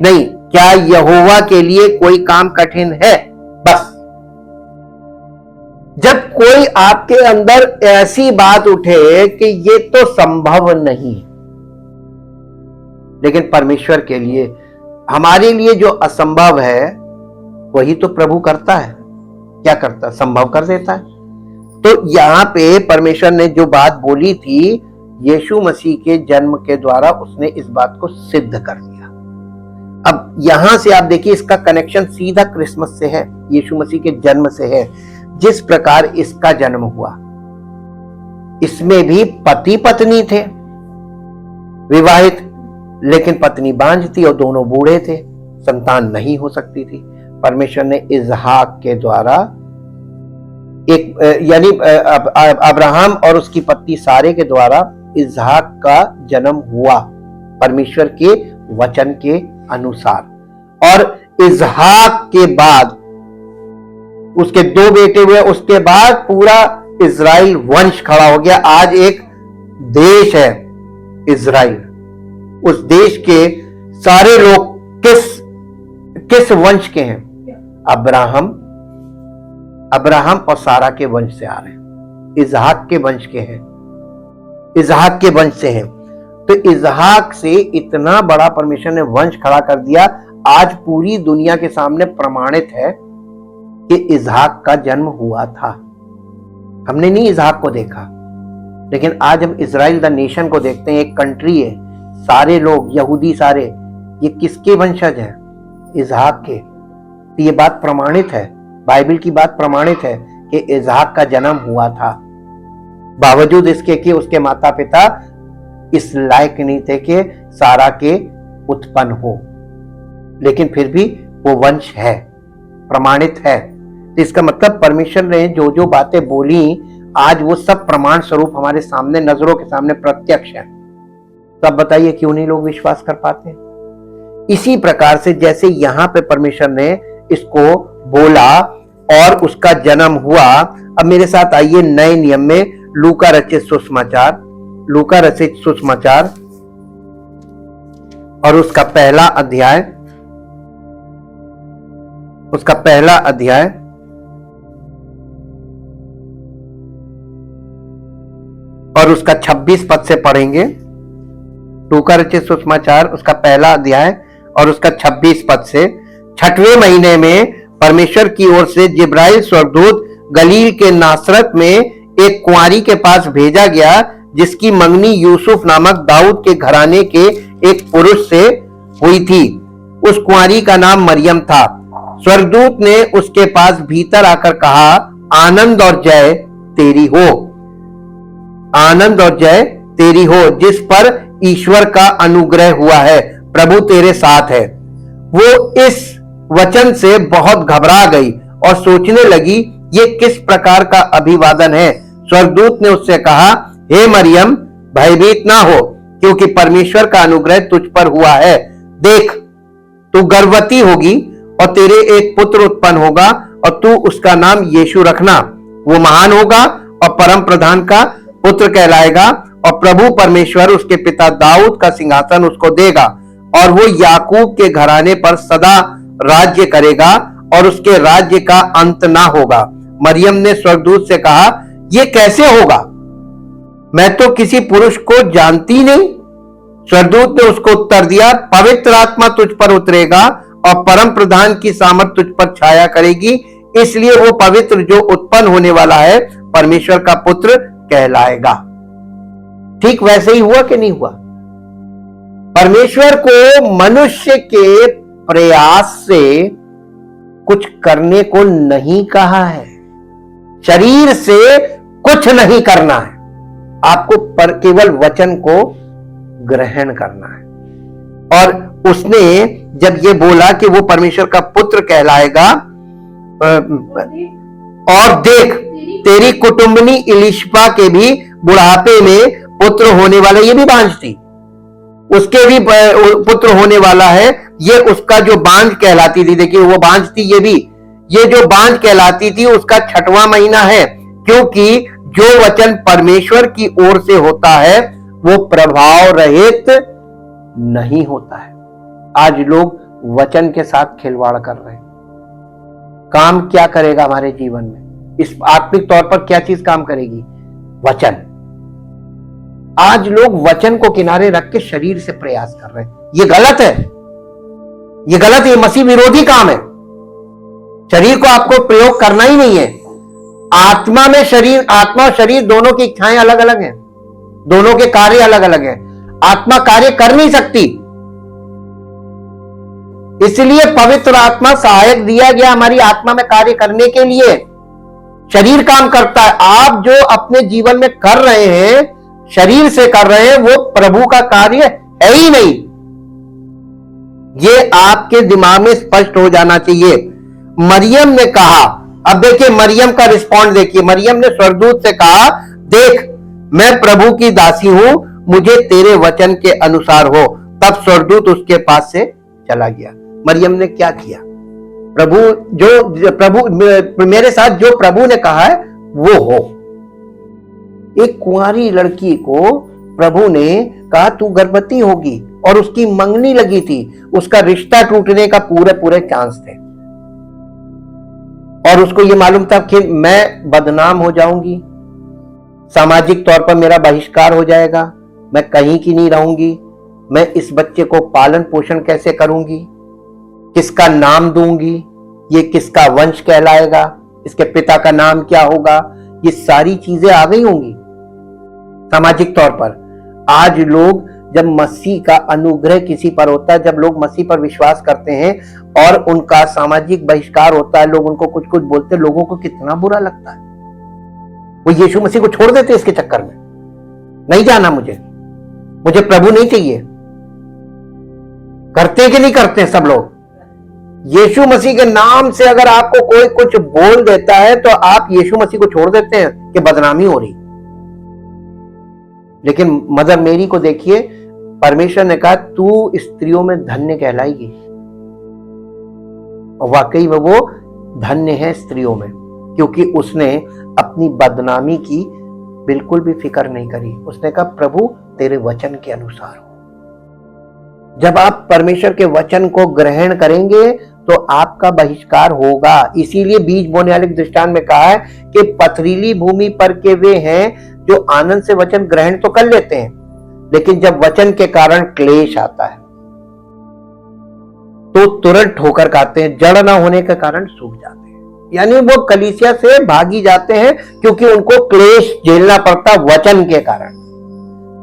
Speaker 1: नहीं, क्या यहोवा के लिए कोई काम कठिन है? बस जब कोई आपके अंदर ऐसी बात उठे कि ये तो संभव नहीं, लेकिन परमेश्वर के लिए, हमारे लिए जो असंभव है वही तो प्रभु करता है। क्या करता है? संभव कर देता है। तो यहां पे परमेश्वर ने जो बात बोली थी यीशु मसीह के जन्म के द्वारा, उसने इस बात को सिद्ध कर दिया। अब यहां से आप देखिए, इसका कनेक्शन सीधा क्रिसमस से है, यीशु मसीह के जन्म से है। जिस प्रकार इसका जन्म हुआ, इसमें भी पति पत्नी थे विवाहित, लेकिन पत्नी बांझ थी और दोनों बूढ़े थे, संतान नहीं हो सकती थी। परमेश्वर ने इजहाक के द्वारा एक यानी अब्राहम और उसकी पत्नी सारे के द्वारा इजहाक का जन्म हुआ परमेश्वर के वचन के अनुसार। और इजहाक के बाद उसके 2 बेटे हुए, उसके बाद पूरा इजराइल वंश खड़ा हो गया। आज एक देश है इजराइल। उस देश के सारे लोग किस वंश के हैं? अब्राहम और सारा के वंश से आ रहे हैं, इजहाक के वंश के हैं, इजहाक के वंश से हैं। तो इजहाक से इतना बड़ा परमेश्वर ने वंश खड़ा कर दिया। आज पूरी दुनिया के सामने प्रमाणित है कि इजहाक का जन्म हुआ था। हमने नहीं इजहाक को देखा, लेकिन आज हम इजराइल द नेशन को देखते हैं। एक कंट्री है, सारे लोग यहूदी सारे, ये किसके वंशज हैं? इजहाक के। तो ये बात प्रमाणित है, बाइबल की बात प्रमाणित है कि इजहाक का जन्म हुआ था। बावजूद इसके कि उसके माता पिता इस लायक नहीं थे कि सारा के उत्पन्न हो, लेकिन फिर भी वो वंश है, प्रमाणित है। तो इसका मतलब परमेश्वर ने जो जो बातें बोली, आज वो सब प्रमाण स्वरूप हमारे सामने, नजरों के सामने प्रत्यक्ष है। तो अब बताइए क्यों नहीं लोग विश्वास कर पाते? इसी प्रकार से जैसे यहां पे परमेश्वर ने इसको बोला और उसका जन्म हुआ। अब मेरे साथ आइए नए नियम में लूका रचित सुसमाचार, लूका रचित सुसमाचार और उसका पहला अध्याय, और उसका 26 पद से पढ़ेंगे। लूका रचित सुसमाचार उसका पहला अध्याय और उसका 26 पद से। 6वें महीने में परमेश्वर की ओर से जिब्राइल स्वर्गदूत गलील के नासरत में एक कुंवारी के पास भेजा गया, जिसकी मंगनी यूसुफ नामक दाऊद के घराने के एक पुरुष से हुई थी। उस कुंवारी का नाम मरियम था। स्वर्गदूत ने उसके पास भीतर आकर कहा, आनंद और जय तेरी हो, आनंद और जय तेरी हो, जिस पर ईश्वर का अनुग्रह हुआ है, प्रभु तेरे साथ है। वो इस वचन से बहुत घबरा गई और सोचने लगी, ये किस प्रकार का अभिवादन है। स्वर्गदूत ने उससे कहा, हे मरियम, भयभीत ना हो, क्योंकि परमेश्वर का अनुग्रह तुझ पर हुआ है। देख, तू गर्भवती होगी और तेरे एक पुत्र उत्पन्न होगा और तू उसका नाम यीशु रखना। वो महान होगा और परम प्रधान का पुत्र कहलाएगा, और प्रभु परमेश्वर उसके पिता दाऊद का सिंहासन उसको देगा, और वो याकूब के घराने पर सदा राज्य करेगा और उसके राज्य का अंत ना होगा। मरियम ने स्वर्गदूत से कहा, ये कैसे होगा? मैं तो किसी पुरुष को जानती नहीं। स्वर्गदूत ने उसको उत्तर दिया, पवित्र आत्मा तुझ पर उतरेगा और परम प्रधान की सामर्थ तुझ पर छाया करेगी, इसलिए वो पवित्र जो उत्पन्न होने वाला है परमेश्वर का पुत्र कहलाएगा। ठीक वैसे ही हुआ कि नहीं हुआ? परमेश्वर को मनुष्य के प्रयास से कुछ करने को नहीं कहा है, शरीर से कुछ नहीं करना है, आपको पर केवल वचन को ग्रहण करना है। और उसने जब ये बोला कि वो परमेश्वर का पुत्र कहलाएगा, और देख, तेरी कुटुंबनी इलिशबा के भी बुढ़ापे में पुत्र होने वाला, ये भी बांझ थी, उसके भी पुत्र होने वाला है। ये उसका जो बांझ कहलाती थी, देखिए वो बांझ थी, ये भी, ये जो बांझ कहलाती थी उसका 6वां महीना है, क्योंकि जो वचन परमेश्वर की ओर से होता है वो प्रभाव रहित नहीं होता है। आज लोग वचन के साथ खिलवाड़ कर रहे हैं। काम क्या करेगा हमारे जीवन में? इस आत्मिक तौर पर क्या चीज काम करेगी? वचन। आज लोग वचन को किनारे रख के शरीर से प्रयास कर रहे हैं। ये गलत है, ये गलत है, ये मसीह विरोधी काम है। शरीर को आपको प्रयोग करना ही नहीं है। आत्मा में शरीर, आत्मा और शरीर दोनों की इच्छाएं अलग अलग हैं, दोनों के कार्य अलग अलग हैं। आत्मा कार्य कर नहीं सकती, इसलिए पवित्र आत्मा सहायक दिया गया हमारी आत्मा में कार्य करने के लिए। शरीर काम करता है। आप जो अपने जीवन में कर रहे हैं, शरीर से कर रहे हैं, वो प्रभु का कार्य है ही नहीं। ये आपके दिमाग में स्पष्ट हो जाना चाहिए। मरियम ने कहा, अब देखिए मरियम का रिस्पॉन्स देखिए। मरियम ने स्वर्गदूत से कहा, देख मैं प्रभु की दासी हूं, मुझे तेरे वचन के अनुसार हो। तब स्वर्गदूत उसके पास से चला गया। मरियम ने क्या किया? प्रभु मेरे साथ जो प्रभु ने कहा है वो हो। एक कुंवारी लड़की को प्रभु ने कहा तू गर्भवती होगी, और उसकी मंगनी लगी थी, उसका रिश्ता टूटने का पूरे चांस थे, और उसको ये मालूम था कि मैं बदनाम हो जाऊंगी, सामाजिक तौर पर मेरा बहिष्कार हो जाएगा, मैं कहीं की नहीं रहूंगी, मैं इस बच्चे को पालन पोषण कैसे करूंगी, किसका नाम दूंगी, ये किसका वंश कहलाएगा, इसके पिता का नाम क्या होगा, ये सारी चीजें आ गई होंगी सामाजिक तौर पर। आज लोग जब मसीह का अनुग्रह किसी पर होता है, जब लोग मसीह पर विश्वास करते हैं और उनका सामाजिक बहिष्कार होता है, लोग उनको कुछ कुछ बोलते हैं, लोगों को कितना बुरा लगता है। वो यीशु मसीह को छोड़ देते इसके चक्कर में, नहीं जाना मुझे प्रभु नहीं चाहिए। करते कि नहीं करते सब लोग? यीशु मसीह के नाम से अगर आपको कोई कुछ बोल देता है तो आप यीशु मसीह को छोड़ देते हैं कि बदनामी हो रही। लेकिन मदर मेरी को देखिए, परमेश्वर ने कहा तू स्त्रियों में धन्य कहलाएगी, और वाकई में वो धन्य है स्त्रियों में, क्योंकि उसने अपनी बदनामी की बिल्कुल भी फिक्र नहीं करी। उसने कहा प्रभु तेरे वचन के अनुसार हो। जब आप परमेश्वर के वचन को ग्रहण करेंगे तो आपका बहिष्कार होगा। इसीलिए बीज बोने वाले दृष्टांत में कहा है कि पथरीली भूमि पर के वे हैं जो आनंद से वचन ग्रहण तो कर लेते हैं, लेकिन जब वचन के कारण क्लेश आता है तो तुरंत ठोकर खाते हैं, जड़ ना होने के कारण सूख जाते हैं, यानी वो कलीसिया से भागी जाते हैं क्योंकि उनको क्लेश झेलना पड़ता वचन के कारण।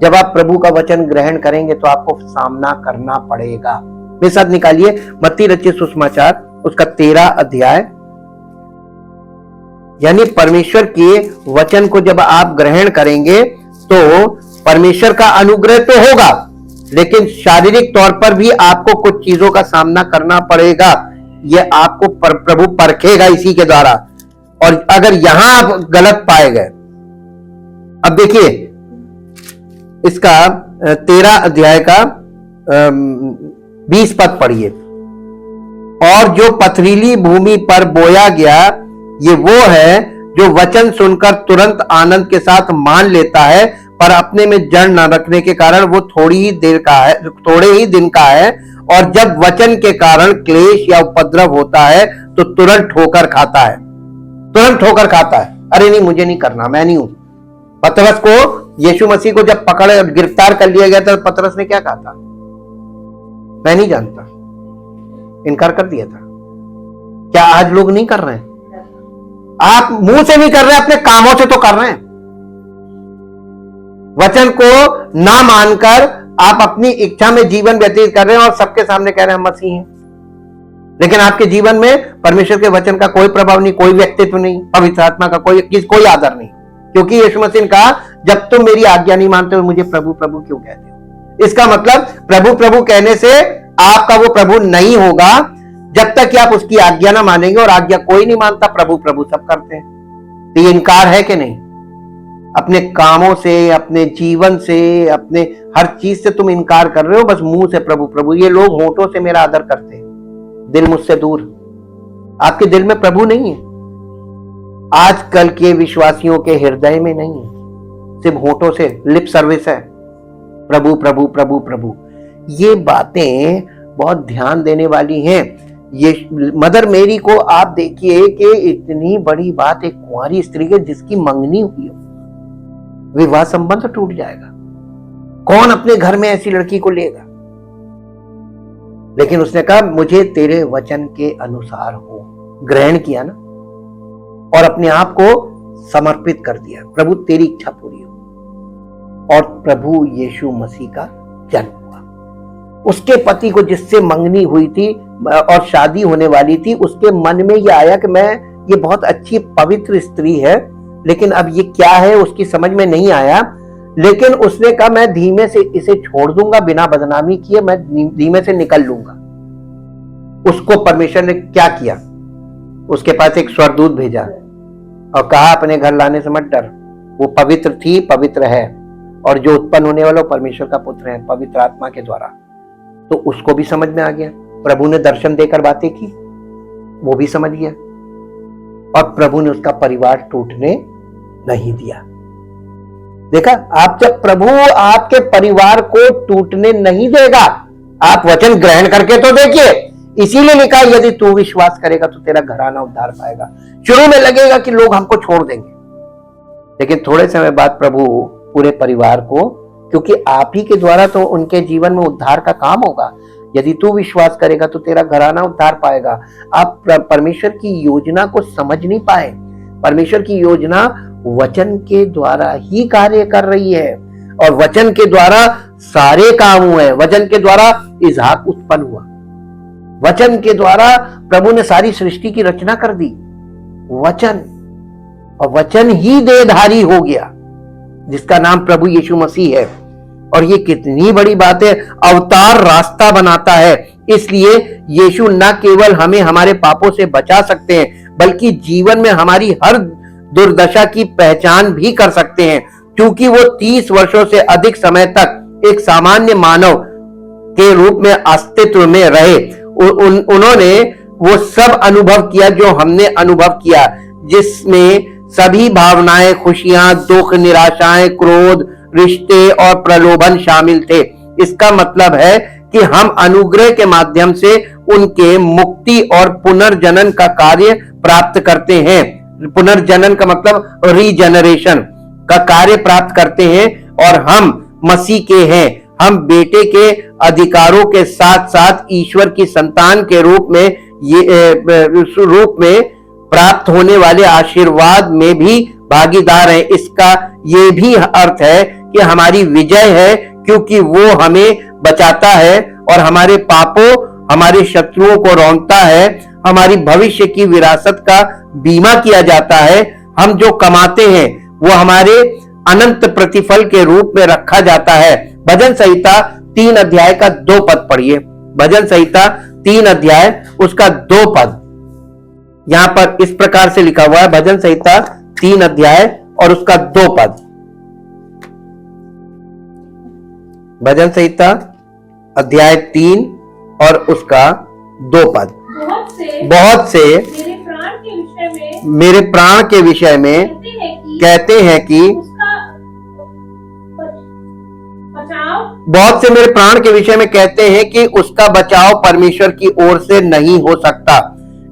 Speaker 1: जब आप प्रभु का वचन ग्रहण करेंगे तो आपको सामना करना पड़ेगा। मेरे साथ निकालिए मत्ती रचित सुसमाचार उसका 13 अध्याय। यानी परमेश्वर के वचन को जब आप ग्रहण करेंगे तो परमेश्वर का अनुग्रह तो होगा, लेकिन शारीरिक तौर पर भी आपको कुछ चीजों का सामना करना पड़ेगा। यह आपको प्रभु परखेगा इसी के द्वारा। और अगर यहां आप गलत पाए गए, अब देखिए इसका 13 अध्याय का 20 पद पढ़िए। और जो पथरीली भूमि पर बोया गया ये वो है जो वचन सुनकर तुरंत आनंद के साथ मान लेता है, पर अपने में जड़ न रखने के कारण वो थोड़े ही दिन का है, और जब वचन के कारण क्लेश या उपद्रव होता है तो तुरंत ठोकर खाता है। अरे नहीं, मुझे नहीं करना, मैं नहीं हूं। पतरस को, यीशु मसीह को जब पकड़ गिरफ्तार कर लिया गया था, पतरस ने क्या कहा था? मैं नहीं जानता, इनकार कर दिया था। क्या आज लोग नहीं कर रहे हैं? आप मुंह से नहीं कर रहे, अपने कामों से तो कर रहे हैं। वचन को ना मानकर आप अपनी इच्छा में जीवन व्यतीत कर रहे हैं और सबके सामने कह रहे हैं हम मसीह हैं, लेकिन आपके जीवन में परमेश्वर के वचन का कोई प्रभाव नहीं, कोई व्यक्तित्व नहीं, पवित्र आत्मा का कोई आदर नहीं। क्योंकि यीशु मसीह ने कहा जब तुम मेरी आज्ञा नहीं मानते हो मुझे प्रभु प्रभु क्यों कहते हो? इसका मतलब प्रभु प्रभु कहने से आपका वो प्रभु नहीं होगा जब तक कि आप उसकी आज्ञा ना मानेंगे, और आज्ञा कोई नहीं मानता, प्रभु प्रभु सब करते हैं। तो ये इनकार है कि नहीं? अपने कामों से, अपने जीवन से, अपने हर चीज से तुम इनकार कर रहे हो, बस मुंह से प्रभु प्रभु। ये लोग होठों से मेरा आदर करते हैं, दिल मुझसे दूर। आपके दिल में प्रभु नहीं है। आजकल के विश्वासियों के हृदय में नहीं है, सिर्फ होठों से लिप सर्विस है, प्रभु प्रभु प्रभु प्रभु। ये बातें बहुत ध्यान देने वाली हैं। ये मदर मेरी को आप देखिए कि इतनी बड़ी बात एक कुंवारी स्त्री के जिसकी मंगनी हुई हो, विवाह संबंध टूट जाएगा। कौन अपने घर में ऐसी लड़की को लेगा? लेकिन उसने कहा मुझे तेरे वचन के अनुसार हो, ग्रहण किया ना, और अपने आप को समर्पित कर दिया। प्रभु तेरी इच्छा पूरी हो। और प्रभु यीशु मसीह का जन्म हुआ। उसके पति को जिससे मंगनी हुई थी और शादी होने वाली थी, उसके मन में यह आया कि मैं, ये बहुत अच्छी पवित्र स्त्री है, लेकिन अब ये क्या है उसकी समझ में नहीं आया। लेकिन उसने कहा मैं धीमे से इसे छोड़ दूंगा, बिना बदनामी किए मैं धीमे से निकल लूंगा। उसको परमेश्वर ने क्या किया? उसके पास एक स्वर्गदूत भेजा और कहा अपने घर लाने से मत डर, वो पवित्र थी, पवित्र है, और जो उत्पन्न होने वाला परमेश्वर का पुत्र है पवित्र आत्मा के द्वारा। तो उसको भी समझ में आ गया। प्रभु ने दर्शन देकर बातें की, वो भी समझ गया, और प्रभु ने उसका परिवार टूटने नहीं दिया। देखा, आप जब प्रभु आपके परिवार को टूटने नहीं देगा, आप वचन ग्रहण करके तो देखिए। इसीलिए लिखा यदि तू विश्वास करेगा तो तेरा घराना उद्धार पाएगा। शुरू में लगेगा कि लोग हमको छोड़ देंगे, लेकिन थोड़े समय बाद प्रभु पूरे परिवार को, क्योंकि आप ही के द्वारा तो उनके जीवन में उद्धार का काम होगा। यदि तू विश्वास करेगा तो तेरा घराना उद्धार पाएगा। आप परमेश्वर की योजना को समझ नहीं पाए। परमेश्वर की योजना वचन के द्वारा ही कार्य कर रही है, और वचन के द्वारा सारे काम हुए। वचन के द्वारा इसहाक उत्पन्न हुआ, वचन के द्वारा प्रभु ने सारी सृष्टि की रचना कर दी। वचन, और वचन ही देहधारी हो गया, जिसका नाम प्रभु यीशु मसीह है। और ये कितनी बड़ी बात है, अवतार रास्ता बनाता है। इसलिए यीशु न केवल हमें हमारे पापों से बचा सकते हैं, बल्कि जीवन में हमारी हर दुर्दशा की पहचान भी कर सकते हैं। क्योंकि वो 30 वर्षों से अधिक समय तक एक सामान्य मानव के रूप में अस्तित्व में रहे। उन्होंने वो सब अनुभव किया जो हमने अनुभव किया, जिसमें सभी भावनाएं, खुशियां, दुख, निराशाएं, क्रोध, रिश्ते और प्रलोभन शामिल थे। इसका मतलब है कि हम अनुग्रह के माध्यम से उनके मुक्ति और पुनर्जनन का कार्य प्राप्त करते हैं। पुनर्जनन का मतलब रीजनरेशन का कार्य प्राप्त करते हैं, और हम मसीह के हैं। हम बेटे के अधिकारों के साथ साथ ईश्वर की संतान के रूप में प्राप्त होने वाले आशीर्वाद में भी भागीदार हैं। इसका ये भी अर्थ है कि हमारी विजय है, क्योंकि वो हमें बचाता है और हमारे पापों, हमारे शत्रुओं को रौंदता है। हमारी भविष्य की विरासत का बीमा किया जाता है। हम जो कमाते हैं वो हमारे अनंत प्रतिफल के रूप में रखा जाता है। भजन संहिता 3 अध्याय का 2 पद पढ़िए। भजन संहिता 3 अध्याय उसका 2 पद यहां पर इस प्रकार से लिखा हुआ है। भजन संहिता 3 अध्याय और उसका 2 पद। भजन संहिता अध्याय 3 और उसका 2 पद। बहुत से मेरे प्राण के विषय में कहते हैं कि बहुत से मेरे प्राण के विषय में कहते हैं कि उसका बचाव परमेश्वर की ओर से नहीं हो सकता।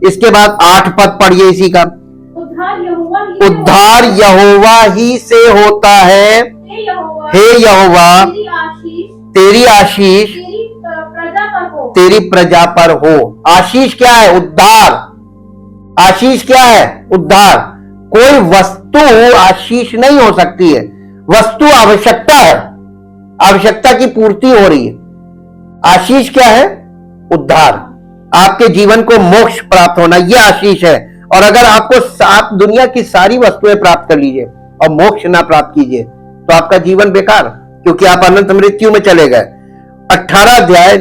Speaker 1: इसके बाद 8 पद पढ़िए इसी का। उद्धार यहोवा ही से होता है। हे यहोवा, तेरी आशीष तेरी प्रजा पर हो। आशीष क्या है? उद्धार। आशीष क्या है? उद्धार। कोई वस्तु आशीष नहीं हो सकती है। वस्तु आवश्यकता है, आवश्यकता की पूर्ति हो रही है। आशीष क्या है? उद्धार। आपके जीवन को मोक्ष प्राप्त होना, यह आशीष है। और अगर आप दुनिया की सारी वस्तुएं प्राप्त कर लीजिए और मोक्ष ना प्राप्त कीजिए तो आपका जीवन बेकार, क्योंकि आप अनंत मृत्यु में चले गए। 18 अध्याय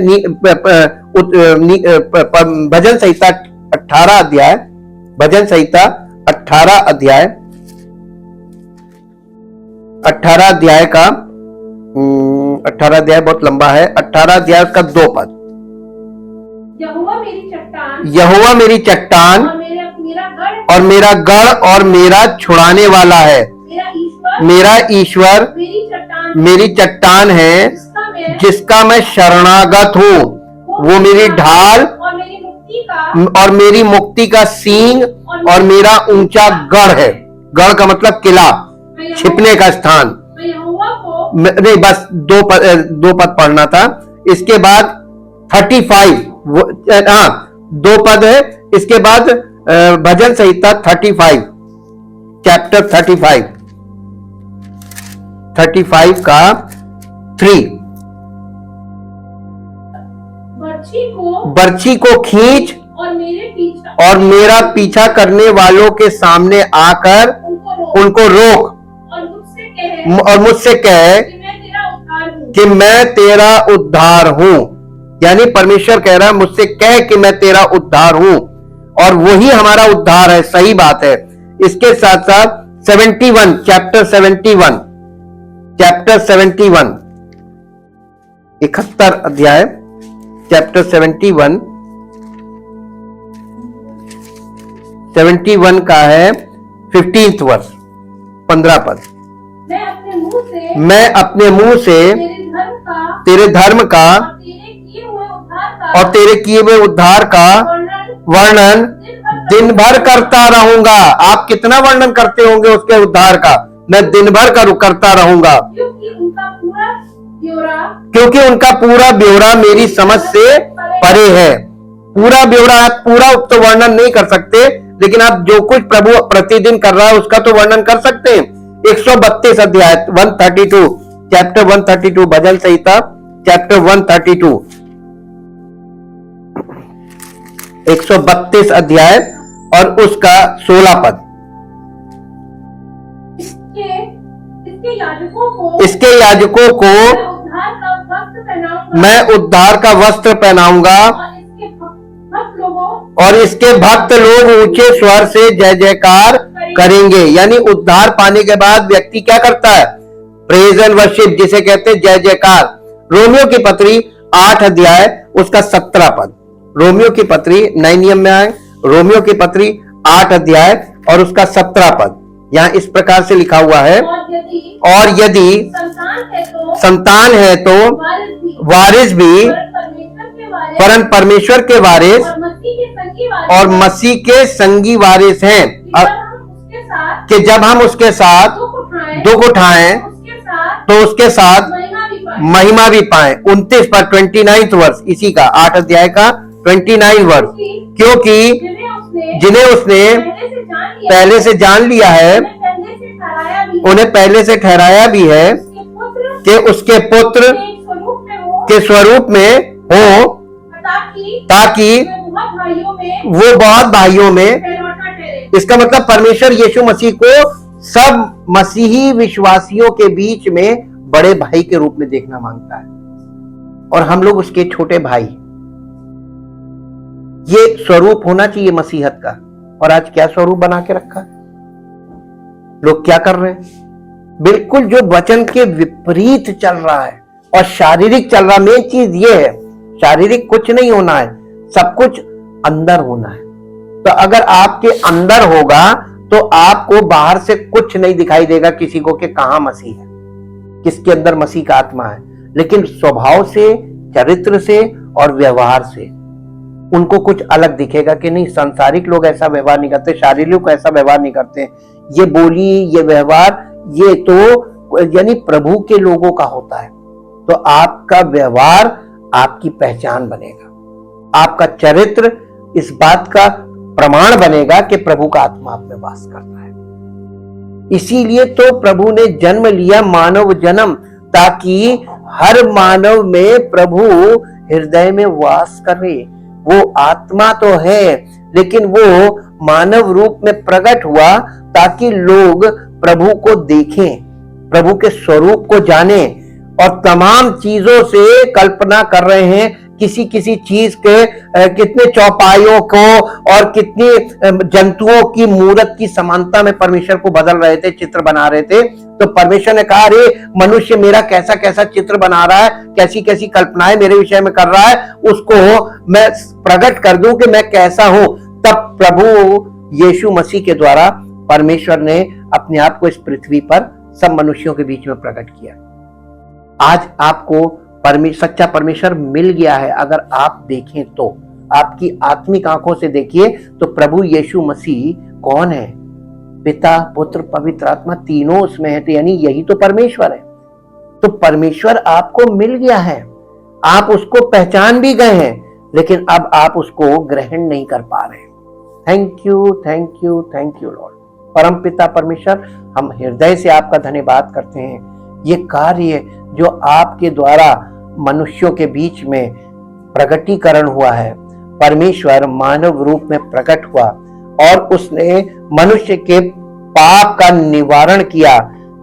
Speaker 1: भजन संहिता 18 अध्याय, भजन संहिता 18 अध्याय 18 अध्याय का 18 अध्याय बहुत लंबा है। 18 अध्याय का 2 पद। यहोवा मेरी चट्टान और मेरा गढ़ और मेरा छुड़ाने वाला है। मेरा ईश्वर मेरी चट्टान है, जिसका मैं शरणागत हूँ। वो मेरी ढाल
Speaker 3: और मेरी मुक्ति का
Speaker 1: सींग और मेरा ऊंचा गढ़ है। गढ़ का मतलब किला, छिपने का स्थान।
Speaker 3: मैं यहोवा को
Speaker 1: नहीं, बस दो पद पढ़ना था। इसके बाद 35, हाँ 2 पद है। इसके बाद भजन संहिता 35, चैप्टर 35 का 3, बर्छी को खींच और मेरा पीछा करने वालों के सामने आकर उनको रोक और मुझसे कह कि मैं तेरा उद्धार हूं। यानी परमेश्वर कह रहा है मुझसे कह कि मैं तेरा उद्धार हूं, और वही हमारा उद्धार है। सही बात है। इसके साथ साथ 71, चैप्टर 71, 71 अध्याय, चैप्टर 71 का है 15th वर्ष, 15 पद। मैं अपने मुंह से तेरे धर्म का और तेरे किए हुए उद्धार का वर्णन दिन भर करता रहूंगा। आप कितना वर्णन करते होंगे उसके उद्धार का? मैं दिन भर करता रहूंगा, क्योंकि उनका पूरा ब्यौरा मेरी समझ से परे है। पूरा ब्यौरा, आप पूरा तो वर्णन नहीं कर सकते, लेकिन आप जो कुछ प्रभु प्रतिदिन कर रहा है उसका तो वर्णन कर सकते हैं। 132 अध्याय, 132, चैप्टर 132, भजन संहिता चैप्टर 132, 132 अध्याय और उसका 16 पद। इसके याजकों को मैं उद्धार का वस्त्र पहनाऊंगा और इसके भक्त लोग ऊंचे स्वर से जय जयकार करेंगे। यानी उद्धार पाने के बाद व्यक्ति क्या करता है? प्रेज एंड वर्शिप, जिसे कहते हैं जय जयकार। रोमियो की पत्री 8 अध्याय उसका 17 पद। रोमियो की पत्री, नए नियम में आए, रोमियो की पत्री 8 अध्याय और उसका 17 पद। यहाँ इस प्रकार से लिखा हुआ है, और यदि संतान है तो वारिस भी, परंतु परमेश्वर के वारिस और मसीह के संगी वारिस हैं, कि जब हम उसके साथ दुख उठाएं तो उसके साथ महिमा भी पाएं। 29 पर 29 वर्ष, इसी का 8 अध्याय का 29 वर्ष। क्योंकि जिन्हें उसने पहले से जान लिया है, उन्हें पहले से ठहराया भी है कि उसके पुत्र के स्वरूप में हो, ताकि वो बहुत भाइयों में। इसका मतलब परमेश्वर यीशु मसीह को सब मसीही विश्वासियों के बीच में बड़े भाई के रूप में देखना मांगता है, और हम लोग उसके छोटे भाई। ये स्वरूप होना चाहिए मसीहत का। और आज क्या स्वरूप बना के रखा है? लोग क्या कर रहे हैं? बिल्कुल जो वचन के विपरीत चल रहा है और शारीरिक चल रहा। मेन चीज ये है, शारीरिक कुछ नहीं होना है, सब कुछ अंदर होना है। तो अगर आपके अंदर होगा तो आपको बाहर से कुछ नहीं दिखाई देगा किसी को कि कहां मसीह है, किसके अंदर मसीह का आत्मा है। लेकिन स्वभाव से, चरित्र से और व्यवहार से उनको कुछ अलग दिखेगा कि नहीं, सांसारिक लोग ऐसा व्यवहार नहीं करते, शारीरिक लोग ऐसा व्यवहार नहीं करते। ये बोली, ये व्यवहार, ये तो यानी प्रभु के लोगों का होता है। तो आपका व्यवहार आपकी पहचान बनेगा, आपका चरित्र इस बात का प्रमाण बनेगा कि प्रभु का आत्मा आप में वास करता है। इसीलिए तो प्रभु ने जन्म लिया, मानव जन्म, ताकि हर मानव में प्रभु हृदय में वास करे। वो आत्मा तो है, लेकिन वो मानव रूप में प्रकट हुआ ताकि लोग प्रभु को देखें, प्रभु के स्वरूप को जानें। और तमाम चीजों से कल्पना कर रहे हैं, किसी किसी चीज के कितने चौपाइयों को और कितनी जंतुओं की मूर्त की समानता में परमेश्वर को बदल रहे थे, चित्र बना रहे थे। तो परमेश्वर ने कहा, अरे मनुष्य मेरा कैसा कैसा चित्र बना रहा है, कैसी कैसी कल्पनाएं मेरे विषय में कर रहा है, उसको मैं प्रकट कर दूं कि मैं कैसा हूं। तब प्रभु यीशु मसीह के द्वारा परमेश्वर ने अपने आप को इस पृथ्वी पर सब मनुष्यों के बीच में प्रकट किया। आज आपको सच्चा परमेश्वर मिल गया है अगर आप देखें तो। आपकी आत्मिक आंखों से देखिए तो प्रभु यीशु मसीह कौन है? पिता, पुत्र, पवित्र आत्मा तीनों उसमें है, तो यानी यही तो परमेश्वर है। तो परमेश्वर आपको मिल गया है, आप उसको पहचान भी गए हैं, लेकिन अब आप उसको ग्रहण नहीं कर पा रहे। Thank you, thank you, thank you Lord. परम पिता परमेश्वर, हम हृदय से आपका धन्यवाद करते हैं। ये कार्य जो आपके द्वारा मनुष्यों के बीच में प्रकटीकरण हुआ है, परमेश्वर मानव रूप में प्रकट हुआ और उसने मनुष्य के पाप का निवारण किया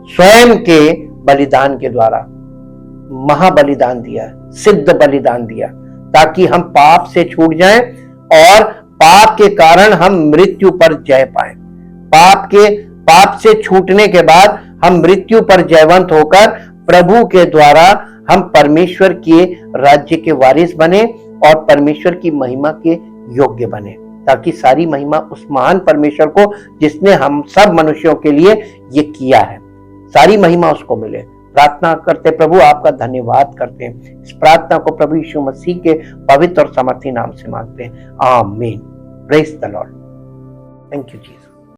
Speaker 1: स्वयं के बलिदान के द्वारा। महाबलिदान दिया, सिद्ध बलिदान दिया, ताकि हम पाप से छूट जाएं और पाप के कारण हम मृत्यु पर जय पाएं। पाप से छूटने के बाद हम मृत्यु पर जयवंत होकर प्रभु के द्वारा हम परमेश्वर के राज्य के वारिस बने और परमेश्वर की महिमा के योग्य बने, ताकि सारी महिमा उस महान परमेश्वर को जिसने हम सब मनुष्यों के लिए ये किया है, सारी महिमा उसको मिले। प्रार्थना करते प्रभु, आपका धन्यवाद करते हैं। इस प्रार्थना को प्रभु यीशु मसीह के पवित्र और समर्थी नाम से मांगते हैं, आमीन। Praise the Lord. Thank you Jesus.